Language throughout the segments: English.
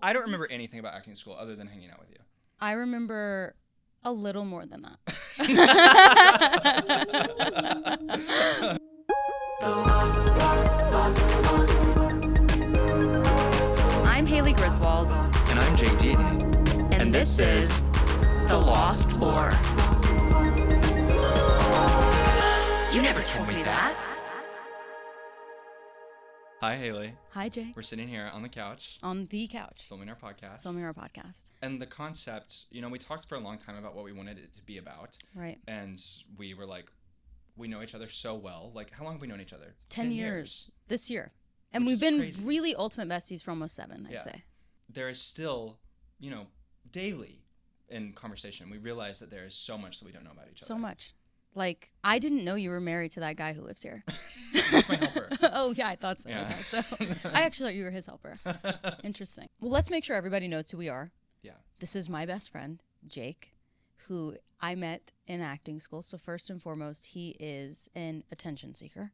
I don't remember anything about acting school other than hanging out with you. I remember a little more than that. I'm Haley Griswold. And I'm Jake Deyton. And this is The Lost Lore. You never told me that. Hi, Haley. Hi, Jake. We're sitting here on the couch. On the couch. Filming our podcast. And the concept, we talked for a long time about what we wanted it to be about. Right. And we were like, we know each other so well. Like, how long have we known each other? 10 years. This year. And we've been really ultimate besties for almost 7, I'd say. There is still, daily in conversation, we realize that there is so much that we don't know about each other. So much. Like, I didn't know you were married to that guy who lives here. He's my helper. Oh, yeah, I thought so. Yeah. I actually thought you were his helper. Interesting. Well, let's make sure everybody knows who we are. Yeah. This is my best friend, Jake, who I met in acting school. So first and foremost, he is an attention seeker.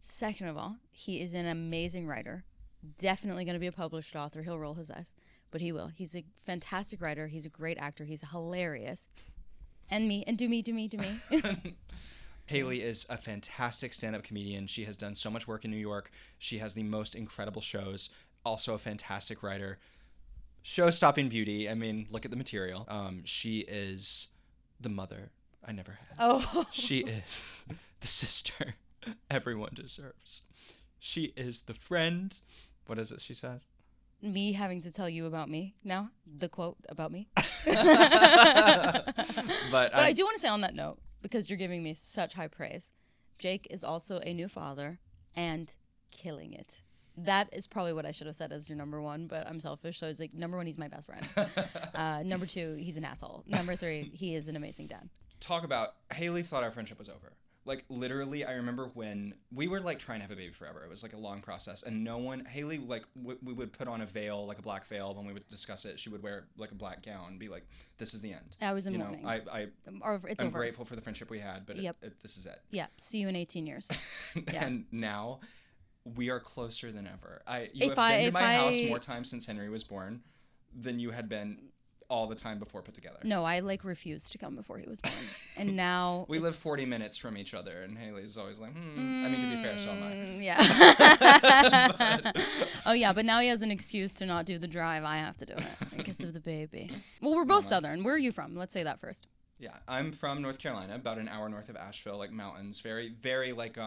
Second of all, he is an amazing writer. Definitely going to be a published author. He'll roll his eyes, but he will. He's a fantastic writer. He's a great actor. He's hilarious. And me, and do me. Haley is a fantastic stand-up comedian. She has done so much work in New York. She has the most incredible shows. Also a fantastic writer. Show-stopping beauty. I mean, look at the material. She is the mother I never had. Oh. She is the sister everyone deserves. She is the friend. What is it she says? Me having to tell you about me now? The quote about me? But I do want to say on that note, because you're giving me such high praise, Jake is also a new father and killing it. That is probably what I should have said as your number 1, but I'm selfish, so I was like, number 1, he's my best friend. Number 2, he's an asshole. Number 3, he is an amazing dad. Talk about, Haley thought our friendship was over. Like, literally, I remember when we were, like, trying to have a baby forever. It was, like, a long process. And no one... Haley, like, we would put on a veil, like a black veil, when we would discuss it. She would wear, like, a black gown and be like, this is the end. I was in mourning. I'm grateful for the friendship we had, but this is it. Yeah, see you in 18 years. Yeah. And now, we are closer than ever. You have been to my house more times since Henry was born than you had been all the time before put together. No, I refused to come before he was born. And now we live 40 minutes from each other, and Haley's always like, I mean, to be fair, so am I. Yeah. Oh, yeah, but now he has an excuse to not do the drive. I have to do it because of the baby. Well, we're both Southern. Where are you from? Let's say that first. Yeah, I'm from North Carolina, about an hour north of Asheville, like mountains, very, very like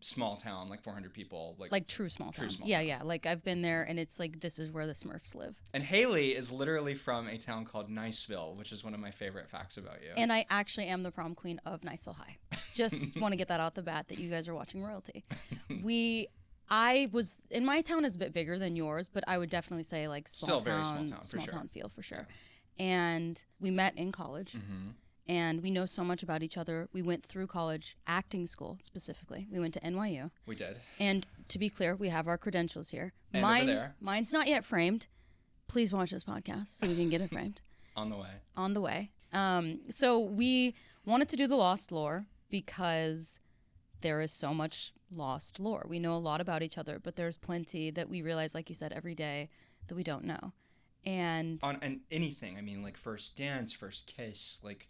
small town, like 400 people, like true small town. Yeah. Like I've been there, and it's like this is where the Smurfs live. And Haley is literally from a town called Niceville, which is one of my favorite facts about you. And I actually am the prom queen of Niceville High. Just want to get that out the bat that you guys are watching royalty. I was in my town is a bit bigger than yours, but I would definitely say like small town feel for sure. Yeah. And we met in college. Mm-hmm. And we know so much about each other. We went through college, acting school specifically. We went to NYU. We did. And to be clear, we have our credentials here. And over there. Mine's not yet framed. Please watch this podcast so we can get it framed. On the way. So we wanted to do the Lost Lore because there is so much lost lore. We know a lot about each other, but there's plenty that we realize, like you said, every day that we don't know. And anything. I mean, like first dance, first kiss, like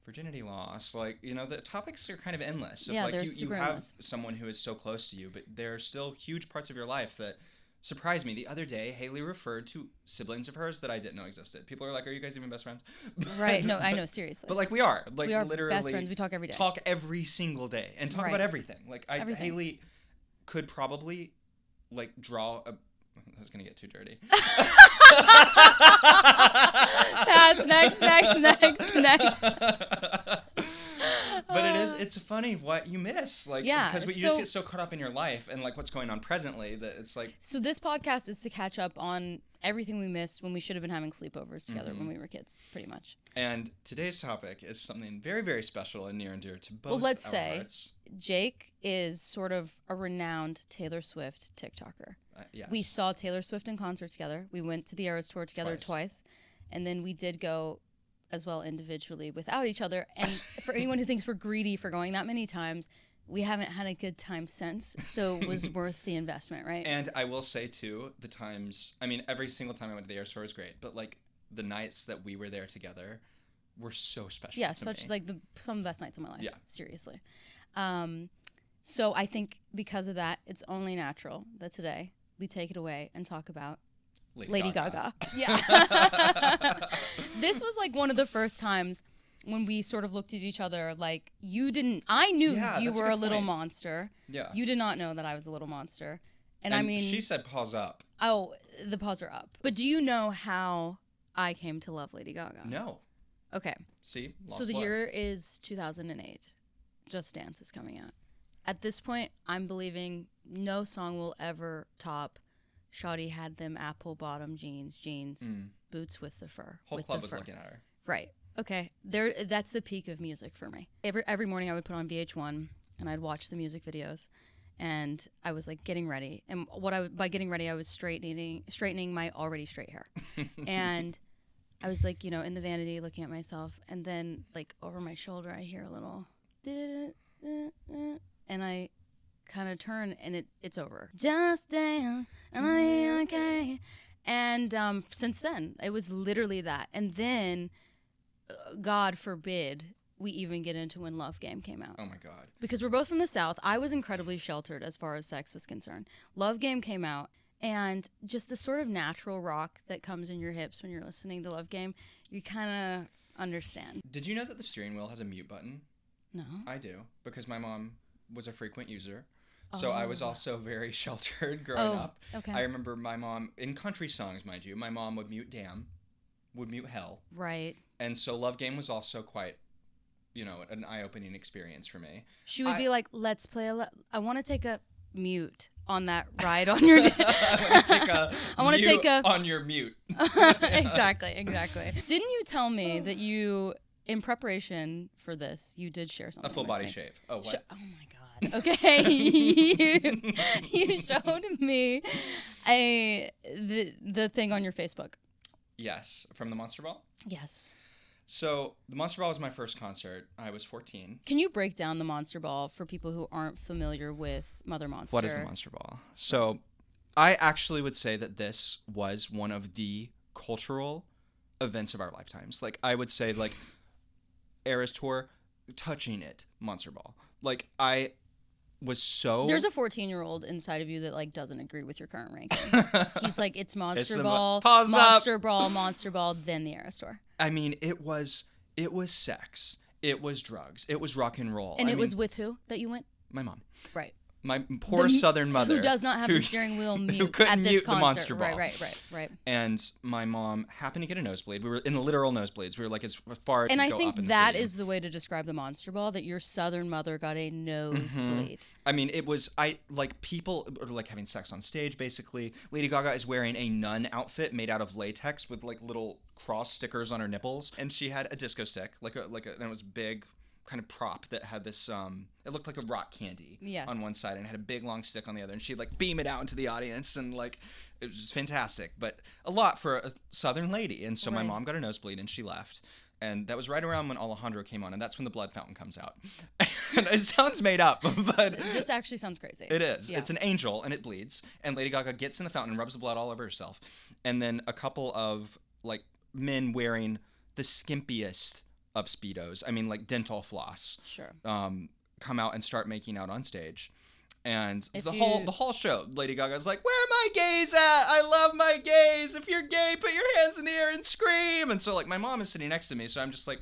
virginity loss, like, the topics are kind of endless. Yeah, like they're you have endless. Someone who is so close to you, but there are still huge parts of your life that surprised me. The other day, Haley referred to siblings of hers that I didn't know existed. People are like, are you guys even best friends? Right, no, I know, seriously. But like we are. Like we are literally best friends. We talk every day. Talk every single day. And talk about everything. Like everything. Haley could probably like draw a... I was going to get too dirty. Pass, next. But it's funny what you miss. Like, because you just get so caught up in your life and like what's going on presently that it's like... So this podcast is to catch up on everything we missed when we should have been having sleepovers together when we were kids, pretty much. And today's topic is something very, very special and near and dear to both let's our say hearts. Jake is sort of a renowned Taylor Swift TikToker. Yes. We saw Taylor Swift in concert together. We went to the Eras Tour together twice. And then we did go as well individually without each other. And for anyone who thinks we're greedy for going that many times, we haven't had a good time since, so it was worth the investment, right? And I will say, too, the times, I mean, every single time I went to the Air Store was great, but, like, the nights that we were there together were so special Yeah, to such, me. like, some of the best nights of my life. Yeah. Seriously. So I think because of that, it's only natural that today we take it away and talk about Lady Gaga. Yeah. This was, like, one of the first times when we sort of looked at each other like, I knew you were a little monster. Yeah. You did not know that I was a little monster. And I mean... she said paws up. Oh, the paws are up. But do you know how I came to love Lady Gaga? No. Okay. See? So the year is 2008. Just Dance is coming out. At this point, I'm believing no song will ever top Shawty Had Them Apple Bottom Jeans, boots with the fur. Whole club was looking at her. Right. Okay. That's the peak of music for me. Every morning I would put on VH1 and I'd watch the music videos, and I was like getting ready. And by getting ready, I was straightening my already straight hair. And I was like, you know, in the vanity looking at myself, and then like over my shoulder I hear a little and I kind of turn and it's over. Just dance and I okay. And since then it was literally that. And then God forbid we even get into when Love Game came out. Oh my God. Because we're both from the South. I was incredibly sheltered as far as sex was concerned. Love Game came out, and just the sort of natural rock that comes in your hips when you're listening to Love Game, you kind of understand. Did you know that the steering wheel has a mute button? No. I do, because my mom was a frequent user. So I was also very sheltered growing up. Okay. I remember my mom, in country songs, mind you, my mom would mute Damn, would mute Hell. Right. And so Love Game was also quite, you know, an eye-opening experience for me. She would be like, let's play I want to take a mute on that ride on your I want to take a on your mute. Exactly. Didn't you tell me that you, in preparation for this, you did share something? A full body shave. Oh, what? Oh my God. Okay. you showed me the thing on your Facebook. Yes, from the Monster Ball? Yes. So the Monster Ball was my first concert. I was 14. Can you break down the Monster Ball for people who aren't familiar with Mother Monster? What is the Monster Ball? So I actually would say that this was one of the cultural events of our lifetimes. Like, I would say, like, Eras Tour, touching it, Monster Ball. Like, I was so... There's a 14-year-old inside of you that, like, doesn't agree with your current ranking. He's like, it's Monster Ball, Monster Ball, then the Eras Tour. I mean, it was sex. It was drugs. It was rock and roll. And it was with who that you went? My mom. Right. My poor Southern mother. Who does not have the steering wheel mute at this concert. The Monster Ball. Right. And my mom happened to get a nosebleed. We were in the literal nosebleeds. We were like as far as and I think go up in the that stadium. is the way to describe the Monster Ball, that your Southern mother got a nosebleed. I mean, it was, people are like having sex on stage, basically. Lady Gaga is wearing a nun outfit made out of latex with like little cross stickers on her nipples. And she had a disco stick, and it was big, kind of prop that had this it looked like a rock candy on one side and had a big long stick on the other, and she'd like beam it out into the audience, and like it was just fantastic, but a lot for a Southern lady. And so my mom got a nosebleed and she left, and that was right around when Alejandro came on, and that's when the blood fountain comes out. And it sounds made up, but this actually sounds crazy. It is. Yeah. It's an angel and it bleeds, and Lady Gaga gets in the fountain and rubs the blood all over herself, and then a couple of like men wearing the skimpiest of Speedos, I mean like dental floss, come out and start making out on stage. And the whole show, Lady Gaga's like, "Where are my gays at? I love my gays. If you're gay, put your hands in the air and scream." And so like my mom is sitting next to me, so I'm just like,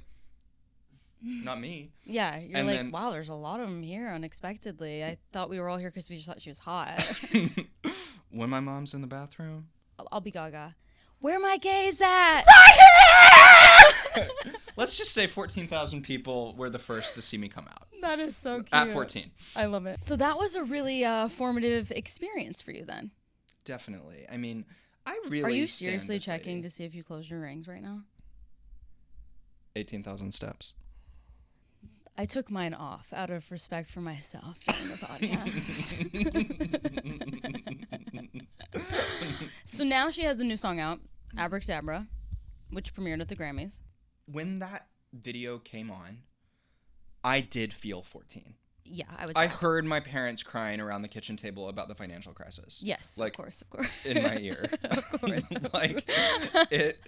not me. Yeah, you're and like, wow, there's a lot of them here unexpectedly. I thought we were all here because we just thought she was hot. When my mom's in the bathroom, I'll be Gaga. Where are my gays at? Right here! Let's just say 14,000 people were the first to see me come out. That is so cute. At 14. I love it. So that was a really formative experience for you then. Definitely. I mean, I really Are you seriously checking to see if you closed your rings right now? 18,000 steps. I took mine off out of respect for myself during the podcast. So now she has a new song out, Abracadabra, which premiered at the Grammys. When that video came on, I did feel 14. yeah, I was. I heard my parents crying around the kitchen table about the financial crisis. Yes, like, of course. In my ear. Of course. Like, it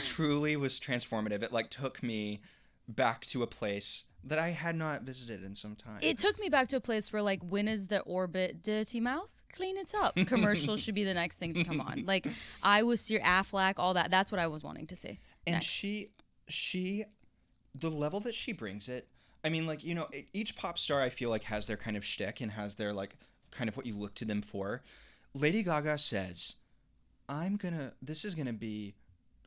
truly was transformative. It, like, took me back to a place that I had not visited in some time. It took me back to a place where, like, when is the Orbit dirty mouth? Clean it up. Commercial should be the next thing to come on. Like, I was Affleck, all that. That's what I was wanting to see. And next. she, the level that she brings it, I mean, like, you know, each pop star I feel like has their kind of shtick and has their, like, kind of what you look to them for. Lady Gaga says, I'm gonna be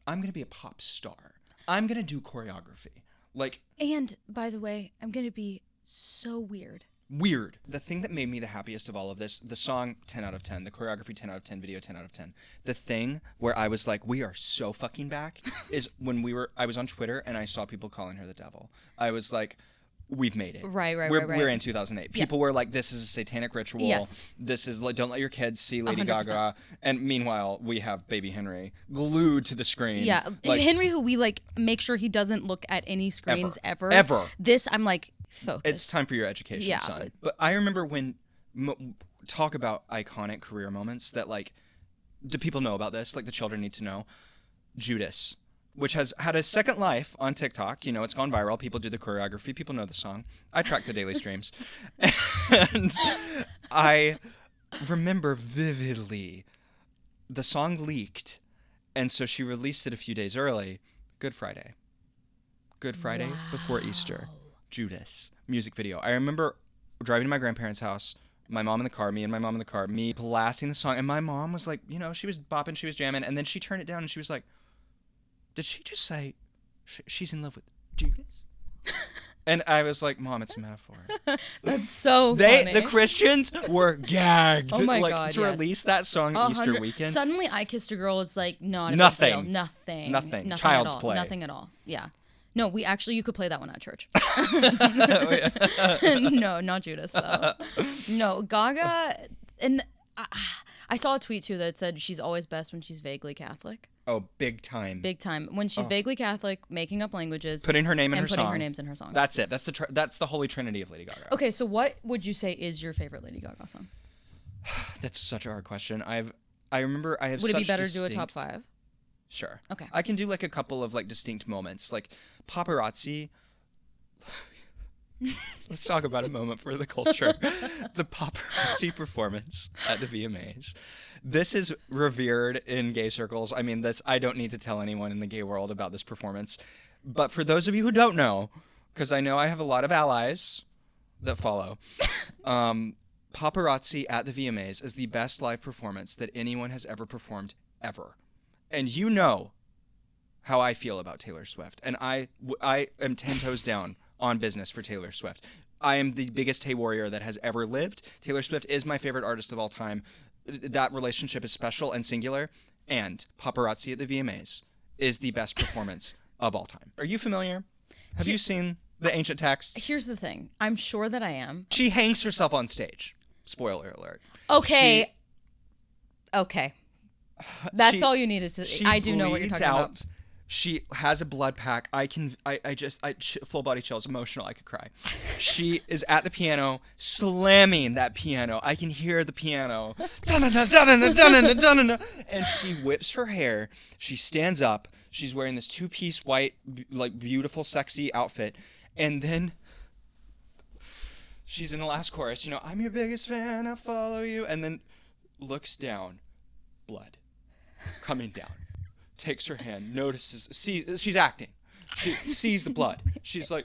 a pop star. I'm gonna do choreography. Like, and by the way, I'm gonna be so weird. The thing that made me the happiest of all of this, the song 10 out of 10, the choreography 10 out of 10, video 10 out of 10. The thing where I was like, we are so fucking back, is when I was on Twitter and I saw people calling her the devil. I was like, we've made it. Right. We're in 2008. People were like, this is a satanic ritual. Yes. This is like, don't let your kids see Lady 100%. Gaga. And meanwhile, we have baby Henry glued to the screen. Yeah. Like, Henry, who we like make sure he doesn't look at any screens ever. This, I'm like, focus. It's time for your education, son. But I remember when talk about iconic career moments that, like, do people know about this? Like, the children need to know. Judas, which has had a second life on TikTok. You know, it's gone viral. People do the choreography. People know the song. I track the daily streams. And I remember vividly the song leaked. And so she released it a few days early. Good Friday before Easter. Judas music video. I remember driving to my grandparents' house, me and my mom in the car, me blasting the song. And my mom was like, you know, she was bopping, she was jamming. And then she turned it down and she was like, did she just say she's in love with Judas? And I was like, Mom, it's a metaphor. That's so funny. The Christians were gagged. Oh my God, to release that song Easter weekend. Suddenly, I Kissed a Girl is like not a nothing. Big deal. Nothing. Nothing. Child's at all. play. Nothing at all. Yeah. No, you could play that one at church. No, not Judas though. No, Gaga, and I saw a tweet too that said she's always best when she's vaguely Catholic. Oh, big time. Big time. When she's vaguely Catholic, making up languages, putting her name in her song. Putting her names in her song. That's it. That's the holy trinity of Lady Gaga. Okay, so what would you say is your favorite Lady Gaga song? That's such a hard question. I remember I have. Would such it be better distinct... to do a top 5? Sure. Okay. I can do like a couple of like distinct moments, like paparazzi. Let's talk about a moment for the culture. The paparazzi performance at the VMAs. This is revered in gay circles. I mean, I don't need to tell anyone in the gay world about this performance. But for those of you who don't know, because I know I have a lot of allies that follow, paparazzi at the VMAs is the best live performance that anyone has ever performed, ever. And you know how I feel about Taylor Swift. And I am 10 toes down on business for Taylor Swift. I am the biggest Tay warrior that has ever lived. Taylor Swift is my favorite artist of all time. That relationship is special and singular. And paparazzi at the VMAs is the best performance of all time. Are you familiar? Have you seen the ancient texts? Here's the thing. I'm sure that I am. She hangs herself on stage. Spoiler alert. Okay. That's all you needed to. I do know what you're talking about. She has a blood pack. Full body chills, emotional. I could cry. She is at the piano, slamming that piano. I can hear the piano. And she whips her hair. She stands up. She's wearing this 2-piece white, like beautiful, sexy outfit. And then she's in the last chorus. You know, I'm your biggest fan. I follow you. And then looks down. Blood coming down. Takes her hand, notices, sees, she's acting. She sees the blood. She's like,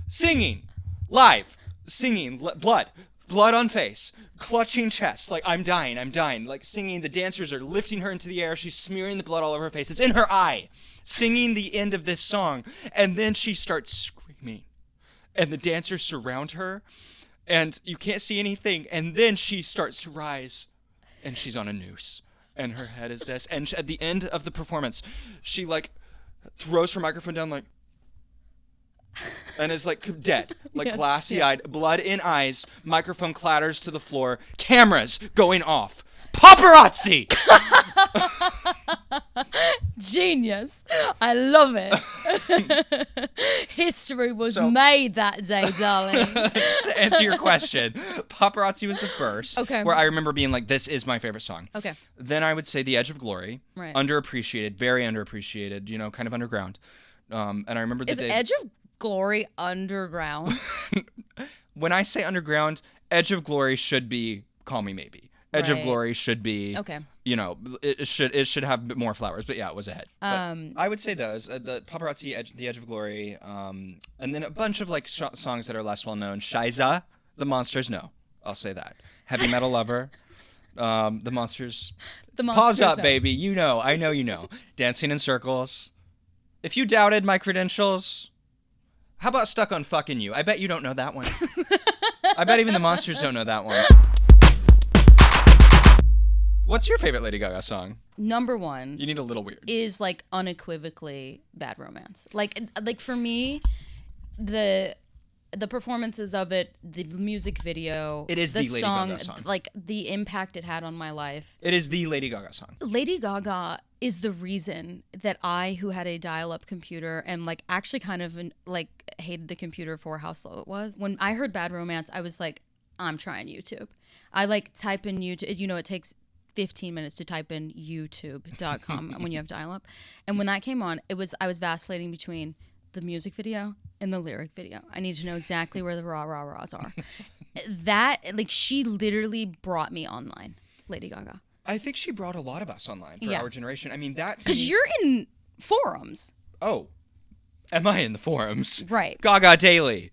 singing, live, singing, blood on face, clutching chest, like, I'm dying, like, singing. The dancers are lifting her into the air. She's smearing the blood all over her face. It's in her eye, singing the end of this song. And then she starts screaming, and the dancers surround her, and you can't see anything. And then she starts to rise, and she's on a noose. And her head is this. And at the end of the performance, she, like, throws her microphone down, like, and is, like, dead. Like, yes, glassy-eyed, yes. Blood in eyes, microphone clatters to the floor, cameras going off. Paparazzi! Genius. I love it. History was made that day, darling. To answer your question, Paparazzi was the first. Okay. Where I remember being like, this is my favorite song. Okay. Then I would say The Edge of Glory. Right. Underappreciated, very underappreciated, you know, kind of underground. And I remember Is Edge of Glory underground? When I say underground, Edge of Glory should be Call Me Maybe. Edge of Glory should be, you know, it should have more flowers. But yeah, it was a hit. I would say those, the Paparazzi, The Edge of Glory, and then a bunch of like songs that are less well known. Shiza, The Monsters, no, I'll say that. Heavy Metal Lover, The Monsters. Paws Up, baby. You know, I know you know. Dancing in Circles. If you doubted my credentials, how about Stuck on Fucking You? I bet you don't know that one. I bet even the Monsters don't know that one. What's your favorite Lady Gaga song? Number one. You need a little weird. Is like unequivocally Bad Romance. Like for me, the performances of it, the music video, it is the Lady Gaga song. Like the impact it had on my life. It is the Lady Gaga song. Lady Gaga is the reason that I, who had a dial-up computer and like actually kind of like hated the computer for how slow it was. When I heard Bad Romance, I was like, I'm trying YouTube. I like type in YouTube. You know, it takes 15 minutes to type in youtube.com when you have dial-up. And when that came on, I was vacillating between the music video and the lyric video. I need to know exactly where the rah-rahs are. That, like, she literally brought me online, Lady Gaga. I think she brought a lot of us online for our generation. I mean, that... Because you're in forums. Oh. Am I in the forums? Right. Gaga Daily.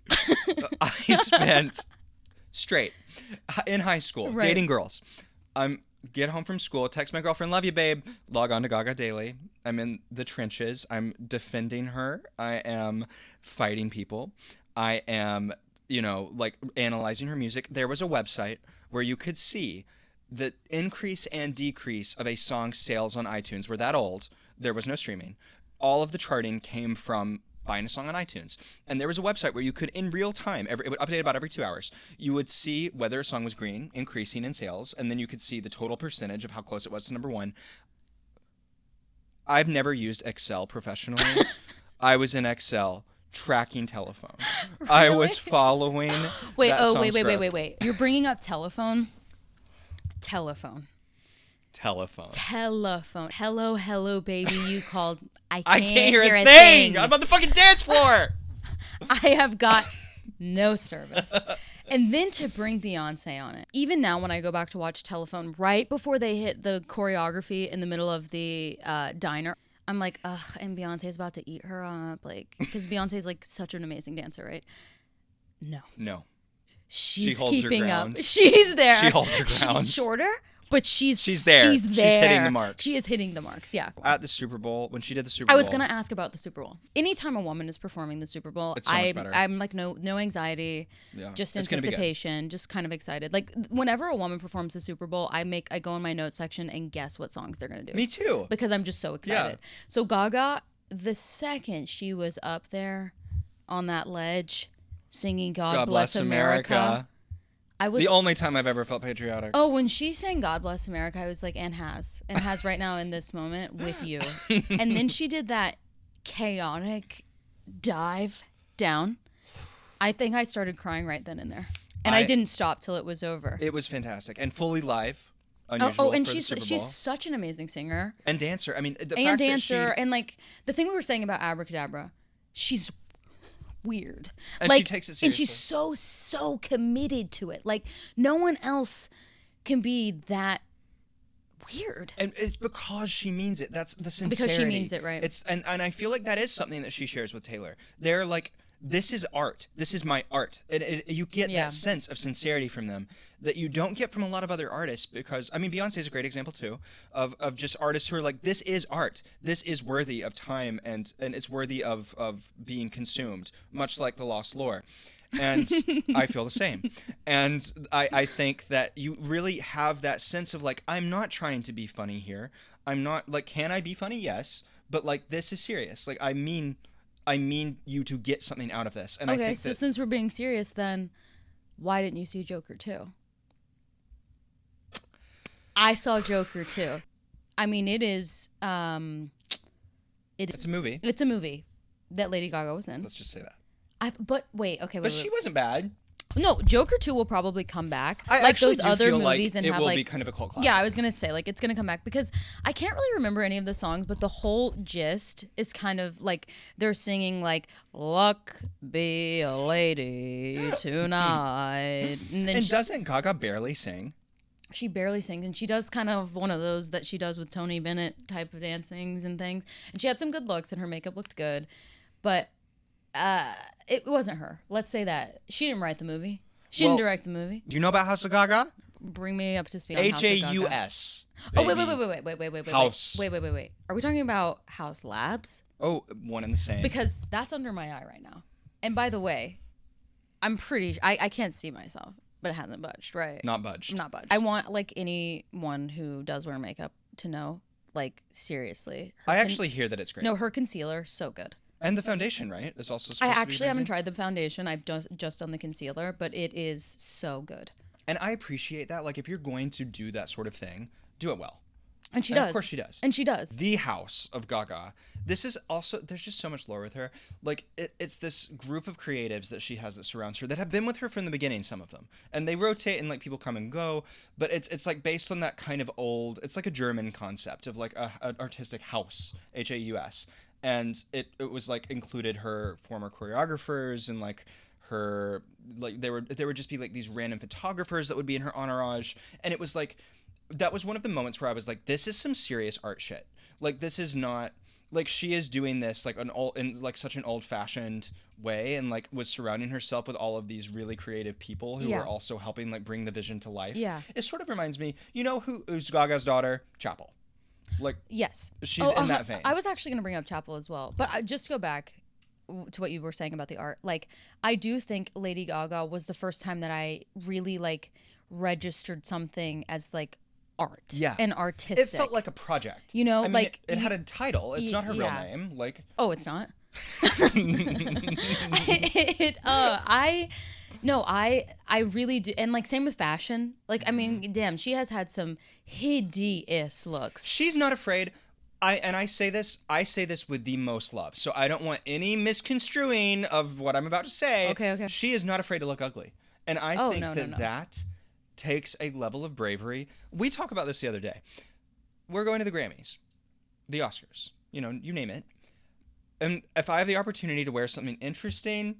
I spent straight in high school dating girls. Get home from school, text my girlfriend, love you, babe, log on to Gaga Daily. I'm in the trenches. I'm defending her. I am fighting people. I am, you know, like analyzing her music. There was a website where you could see the increase and decrease of a song's sales on iTunes. We're that old. There was no streaming. All of the charting came from buying a song on iTunes. And there was a website where you could, in real time, it would update about every 2 hours. You would see whether a song was green, increasing in sales, and then you could see the total percentage of how close it was to number one. I've never used Excel professionally. I was in Excel tracking telephone. Really? I was following. Wait. You're bringing up telephone. Telephone. Hello, baby. You called. I can't hear a thing. I'm on the fucking dance floor. I have got no service. And then to bring Beyonce on it. Even now when I go back to watch Telephone, right before they hit the choreography in the middle of the diner, I'm like, ugh, and Beyonce's about to eat her up. Like, because Beyonce's like such an amazing dancer, right? No. She's keeping up. She's there. She holds her ground. She's shorter. But she's there. She's hitting the marks. She is hitting the marks, yeah. At the Super Bowl, when she did the Super Bowl. I was going to ask about the Super Bowl. Anytime a woman is performing the Super Bowl, it's so much better. I'm like, no anxiety, just anticipation, just kind of excited. Like, whenever a woman performs the Super Bowl, I go in my notes section and guess what songs they're going to do. Me too. Because I'm just so excited. Yeah. So Gaga, the second she was up there on that ledge singing God Bless America. The only time I've ever felt patriotic. Oh, when she sang God Bless America, I was like, and has right now in this moment with you. And then she did that chaotic dive down. I think I started crying right then and there. And I didn't stop till it was over. It was fantastic. And fully live. Unusual and for the Super Bowl. She's such an amazing singer. And dancer. I mean, and like the thing we were saying about Abracadabra, she's weird. And she takes it seriously. And she's so committed to it. Like, no one else can be that weird. And it's because she means it. That's the sincerity. Because she means it, right. And I feel like that is something that she shares with Taylor. They're like, this is art. This is my art. You get that sense of sincerity from them that you don't get from a lot of other artists, because, I mean, Beyonce is a great example, too, of just artists who are like, this is art. This is worthy of time, and it's worthy of being consumed, much like The Lost Lore. And I feel the same. And I think that you really have that sense of, like, I'm not trying to be funny here. I'm not, like, can I be funny? Yes. But, like, this is serious. Like, I mean you to get something out of this. And okay, so since we're being serious, then why didn't you see Joker 2? I saw Joker 2. I mean, it is It's a movie. It's a movie that Lady Gaga was in. Let's just say that. But wait, okay, But she wasn't bad. No, Joker 2 will probably come back. I like actually those do other feel movies like and it have will like be kind of a cult classic. Yeah, I was gonna say like it's gonna come back because I can't really remember any of the songs, but the whole gist is kind of like they're singing like "Luck be a lady tonight," and then doesn't Gaga barely sing? She barely sings, and she does kind of one of those that she does with Tony Bennett type of dancings and things. And she had some good looks, and her makeup looked good, but it wasn't her. Let's say that she didn't write the movie. She didn't direct the movie. Do you know about House of Gaga? Bring me up to speed on House of Gaga. Haus. Oh, wait. House. Wait. Are we talking about House Labs? Oh, one and the same. Because that's under my eye right now. And by the way, I'm pretty... I can't see myself, but it hasn't budged, right? Not budged. Not budged. I want, like, anyone who does wear makeup to know, like, seriously. I actually hear that it's great. No, her concealer, so good. And the foundation, right? Is also supposed I to be actually haven't amazing. tried the foundation. I've just done the concealer, but it is so good. And I appreciate that. Like, if you're going to do that sort of thing, do it well. And she does. Of course she does. And she does. The House of Gaga. This is also, there's just so much lore with her. Like, it's this group of creatives that she has that surrounds her that have been with her from the beginning, some of them. And they rotate and, like, people come and go. But it's like, based on that kind of old, it's like a German concept of, like, an artistic house, Haus. And it was, like, included her former choreographers and, like, her, like, there would just be, like, these random photographers that would be in her entourage. And it was, like, that was one of the moments where I was like, this is some serious art shit. Like, this is not, like, she is doing this, like, in, like, such an old-fashioned way and, like, was surrounding herself with all of these really creative people who are also helping, like, bring the vision to life. Yeah. It sort of reminds me, you know who's Gaga's daughter? Chapel. Like, yes, she's in that vein. I was actually going to bring up Chapel as well, but just to go back to what you were saying about the art. Like, I do think Lady Gaga was the first time that I really, like, registered something as, like, art and artistic. It felt like a project. You know, I mean, like it had a title. It's not her real name. Like, oh, it's not. I really do, and like same with fashion. Like, I mean, damn, she has had some hideous looks. She's not afraid. I say this with the most love. So I don't want any misconstruing of what I'm about to say. Okay. She is not afraid to look ugly, and I think that takes a level of bravery. We talked about this the other day. We're going to the Grammys, the Oscars. You know, you name it. And if I have the opportunity to wear something interesting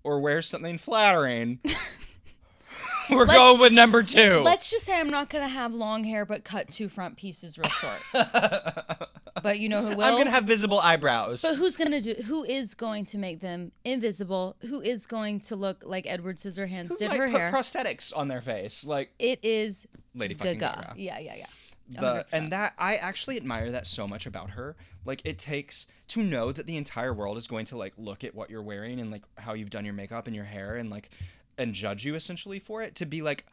or wear something flattering, we're going with number 2. Let's just say I'm not going to have long hair but cut 2 front pieces real short. But you know who will? I'm going to have visible eyebrows. But who is going to make them invisible? Who is going to look like Edward Scissorhands did her hair? Put prosthetics on their face. Like, it is Lady fucking Gaga. Gaga. Yeah. And that, I actually admire that so much about her. Like, it takes to know that the entire world is going to, like, look at what you're wearing and, like, how you've done your makeup and your hair and, like, and judge you essentially for it, to be like,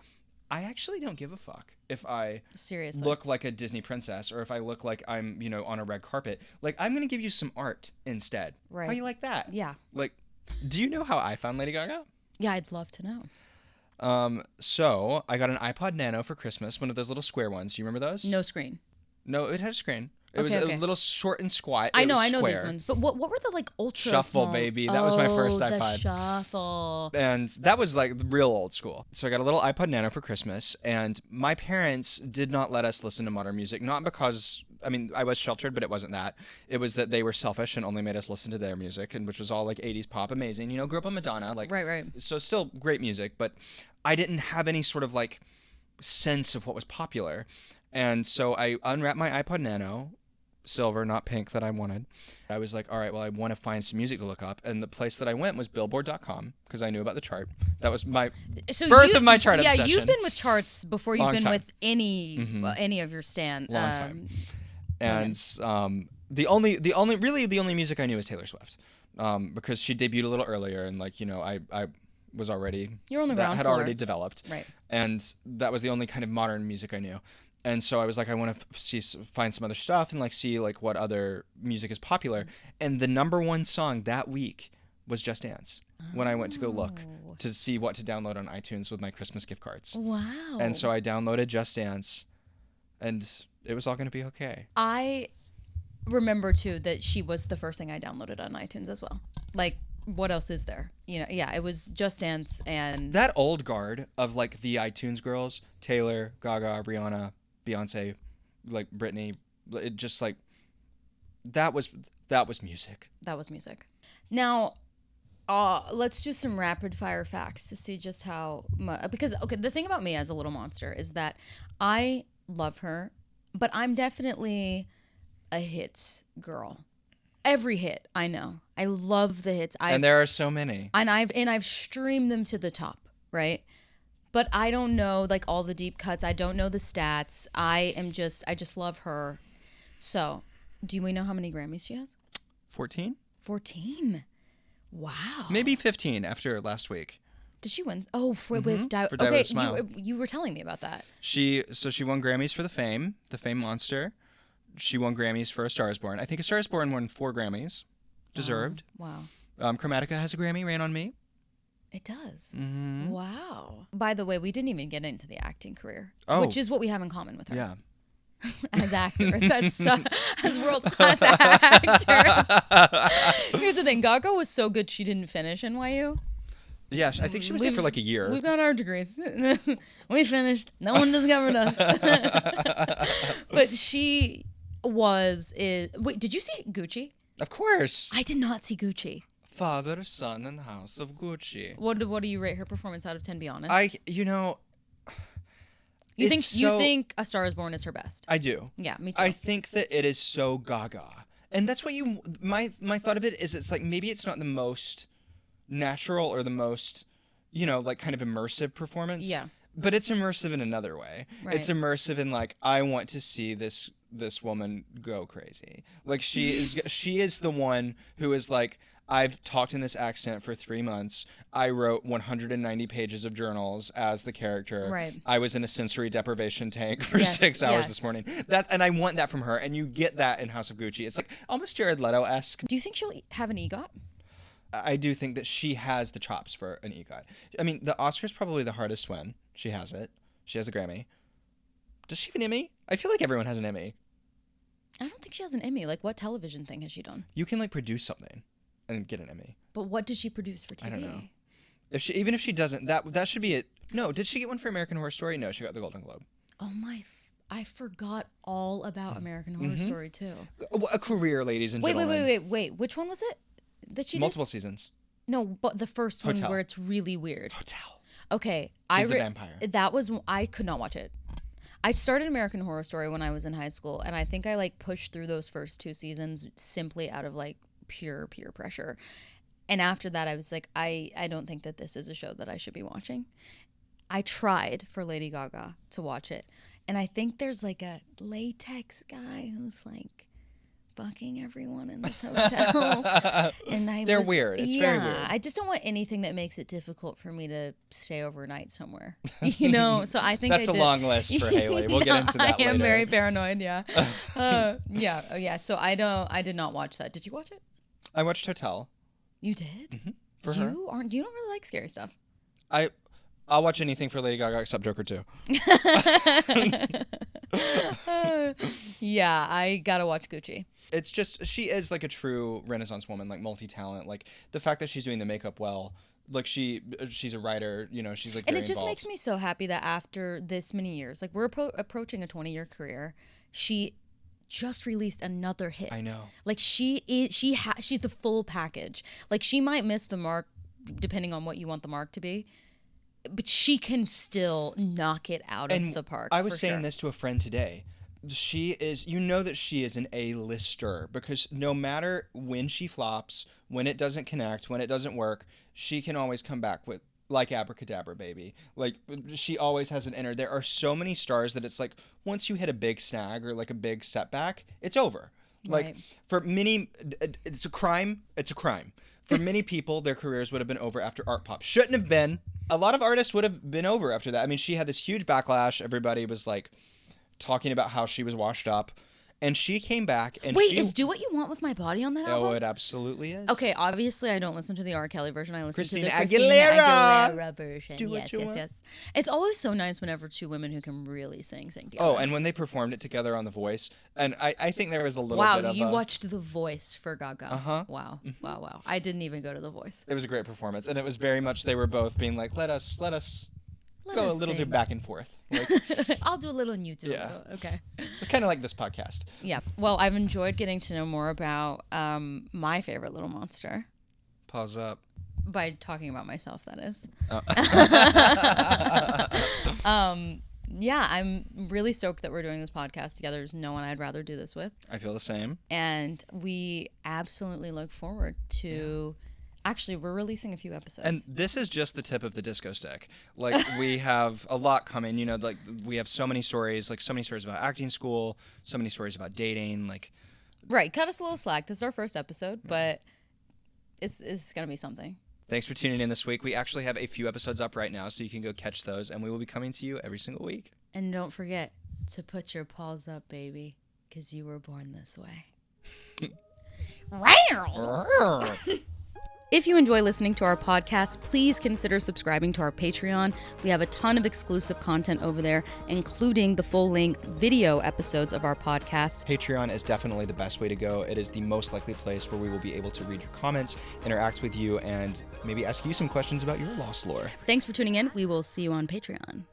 I actually don't give a fuck if I seriously look like a Disney princess or if I look like I'm, you know, on a red carpet. Like, I'm going to give you some art instead. Right. How you like that? Yeah. Like, do you know how I found Lady Gaga? Yeah, I'd love to know. So I got an iPod Nano for Christmas, one of those little square ones. Do you remember those? No screen. No, it had a screen. It was a little short and squat. I know these ones. But what were the, like, ultra Shuffle, small? baby. That was my first iPod. The Shuffle. And that was, like, real old school. So I got a little iPod Nano for Christmas, and my parents did not let us listen to modern music, not because, I mean, I was sheltered, but it wasn't that. It was that they were selfish and only made us listen to their music, and which was all, like, 80s pop, amazing. You know, grew up on Madonna. Like, right. So still great music, but I didn't have any sort of, like, sense of what was popular. And so I unwrapped my iPod Nano, silver, not pink, that I wanted. I was like, all right, well, I want to find some music to look up. And the place that I went was Billboard.com because I knew about the chart. That was my birth of my chart obsession. Yeah, you've been with charts before you've been time. with any of your stand. Long time. And the only music I knew was Taylor Swift, because she debuted a little earlier, and, like, you know, I was already You're on the that ground had floor. already developed, right? And that was the only kind of modern music I knew. And so I was like, I want to find some other stuff and, like, see, like, what other music is popular. And the number 1 song that week was Just Dance when I went to go look to see what to download on iTunes with my Christmas gift cards. Wow. And so I downloaded Just Dance, and it was all going to be okay. remember too that she was the first thing I downloaded on iTunes as well. Like, what else is there? You know, yeah, it was Just Dance and that old guard of like the iTunes girls, Taylor, Gaga, Rihanna, Beyonce, like Britney, it just like that was music. That was music. Now, let's do some rapid fire facts to see just how much, because okay, the thing about me as a little monster is that I love her, but I'm definitely a hits girl. Every hit, I know. I love the hits. And there are so many. And I've streamed them to the top, right? But I don't know like all the deep cuts. I don't know the stats. I just love her. So, do we know how many Grammys she has? 14? 14. Wow. Maybe 15 after last week. Did she win? Oh, with For Die With a Smile. You were telling me about that. She won Grammys for the Fame Monster. She won Grammys for A Star Is Born. I think A Star Is Born won 4 Grammys. Deserved. Wow. Chromatica has a Grammy, Rain on Me. It does. Mm-hmm. Wow. By the way, we didn't even get into the acting career, which Oh. is what we have in common with her. Yeah. As actors, as world-class actors. Here's the thing. Gaga was so good she didn't finish NYU. Yeah, I think she was there for like a year. We've got our degrees. We finished. No one discovered us. But she was... Wait, did you see Gucci? Of course. I did not see Gucci. Father, Son, and the House of Gucci. What do you rate her performance out of 10, be honest? You think A Star Is Born is her best? I do. Yeah, me too. I think that it is so Gaga. And that's what my thought of it is it's like maybe it's not the most natural or the most, like kind of immersive performance. Yeah. But it's immersive in another way. Right. It's immersive in like, I want to see this woman go crazy. Like she is the one who is like, I've talked in this accent for 3 months. I wrote 190 pages of journals as the character. Right. I was in a sensory deprivation tank for 6 hours this morning. And I want that from her. And you get that in House of Gucci. It's like almost Jared Leto-esque. Do you think she'll have an EGOT? I do think that she has the chops for an EGOT. I mean, the Oscar's probably the hardest win. She has it. She has a Grammy. Does she have an Emmy? I feel like everyone has an Emmy. I don't think she has an Emmy. Like, what television thing has she done? You can like produce something and get an Emmy. But what did she produce for TV? I don't know. Even if she doesn't, that should be it. No, did she get one for American Horror Story? No, she got the Golden Globe. Oh my! I forgot all about American Horror Story too. A career, ladies and gentlemen. Wait. Which one was it that she Multiple seasons. No, but the first one Hotel. where it's really weird. Hotel. Okay, She's the vampire. That was I could not watch it. I started American Horror Story when I was in high school, and I think I like pushed through those first 2 seasons simply out of like pure peer pressure. And after that, I was like, I don't think that this is a show that I should be watching. I tried for Lady Gaga to watch it, and I think there's like a latex guy who's like fucking everyone in this hotel. And they're weird. It's very weird. I just don't want anything that makes it difficult for me to stay overnight somewhere. So I think that's a long list for Haley. We'll get into that later. I am very paranoid. Yeah. Yeah. So I did not watch that. Did you watch it? I watched Hotel. You did? Mm-hmm. For her. You don't really like scary stuff. I'll watch anything for Lady Gaga except Joker 2. Yeah, I gotta watch Gucci. It's just, she is like a true Renaissance woman, like multi-talent. Like the fact that she's doing the makeup well, like she's a writer, she's like very And it just involved. makes me so happy that after this many years, like we're approaching a 20-year career, she just released another hit. I know. Like she's the full package. Like she might miss the mark depending on what you want the mark to be, but she can still knock it out of the park. I was saying this to a friend today. She is, that she is an A-lister because no matter when she flops, when it doesn't connect, when it doesn't work, she can always come back with like abracadabra, baby. Like she always has an enter. There are so many stars that it's like once you hit a big snag or like a big setback, it's over. Like Right. For many, it's a crime. It's a crime. For many people, their careers would have been over after Art Pop. Shouldn't have been. A lot of artists would have been over after that. I mean, she had this huge backlash. Everybody was like talking about how she was washed up. And she came back and Wait, is Do What You Want With My Body on that album? Oh, it absolutely is. Okay, obviously I don't listen to the R. Kelly version. I listen to the Christina Aguilera version. Do What You Want. Yes. It's always so nice whenever two women who can really sing together. Oh, and when they performed it together on The Voice, and I think there was a little bit of Wow, you watched The Voice for Gaga. Uh-huh. Wow. Wow. I didn't even go to The Voice. It was a great performance, and it was very much they were both being like, let us go a little bit back and forth. Like, I'll do a little and you do Yeah. a little. Okay. kind of like this podcast. Yeah. Well, I've enjoyed getting to know more about my favorite little monster. Pause up. By talking about myself, that is. Yeah, I'm really stoked that we're doing this podcast together. There's no one I'd rather do this with. I feel the same. And we absolutely look forward to... Actually, we're releasing a few episodes. And this is just the tip of the disco stick. Like, we have a lot coming, you know, like, we have so many stories about acting school, so many stories about dating, like... Right, cut us a little slack. This is our first episode, but it's going to be something. Thanks for tuning in this week. We actually have a few episodes up right now, so you can go catch those, and we will be coming to you every single week. And don't forget to put your paws up, baby, because you were born this way. If you enjoy listening to our podcast, please consider subscribing to our Patreon. We have a ton of exclusive content over there, including the full-length video episodes of our podcast. Patreon is definitely the best way to go. It is the most likely place where we will be able to read your comments, interact with you, and maybe ask you some questions about your lost lore. Thanks for tuning in. We will see you on Patreon.